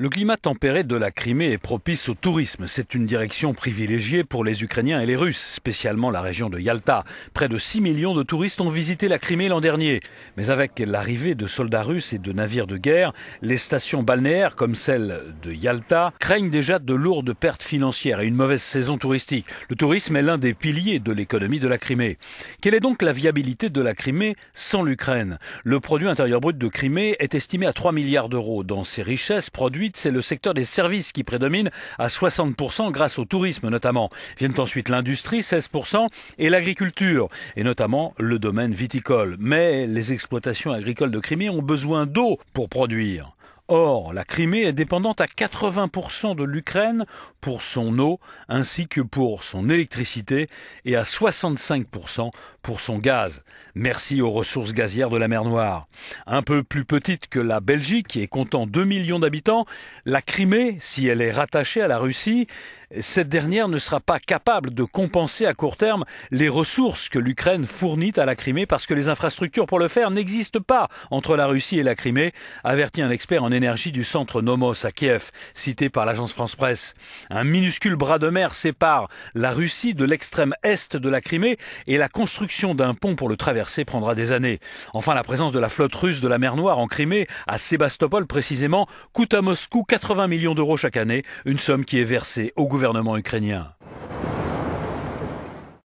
Le climat tempéré de la Crimée est propice au tourisme. C'est une direction privilégiée pour les Ukrainiens et les Russes, spécialement la région de Yalta. Près de 6 millions de touristes ont visité la Crimée l'an dernier. Mais avec l'arrivée de soldats russes et de navires de guerre, les stations balnéaires comme celle de Yalta craignent déjà de lourdes pertes financières et une mauvaise saison touristique. Le tourisme est l'un des piliers de l'économie de la Crimée. Quelle est donc la viabilité de la Crimée sans l'Ukraine? Le produit intérieur brut de Crimée est estimé à 3 milliards d'euros. Dans ses richesses produites, c'est le secteur des services qui prédomine à 60% grâce au tourisme notamment. Viennent ensuite l'industrie, 16%, et l'agriculture, et notamment le domaine viticole. Mais les exploitations agricoles de Crimée ont besoin d'eau pour produire. Or, la Crimée est dépendante à 80% de l'Ukraine pour son eau ainsi que pour son électricité et à 65% pour son gaz. Merci aux ressources gazières de la mer Noire. Un peu plus petite que la Belgique et comptant 2 millions d'habitants, la Crimée, si elle est rattachée à la Russie, cette dernière ne sera pas capable de compenser à court terme les ressources que l'Ukraine fournit à la Crimée parce que les infrastructures pour le faire n'existent pas entre la Russie et la Crimée, avertit un expert en énergie du centre Nomos à Kiev, cité par l'agence France-Presse. Un minuscule bras de mer sépare la Russie de l'extrême est de la Crimée et la construction d'un pont pour le traverser prendra des années. Enfin, la présence de la flotte russe de la mer Noire en Crimée, à Sébastopol précisément, coûte à Moscou 80 millions d'euros chaque année, une somme qui est versée au gouvernement ukrainien.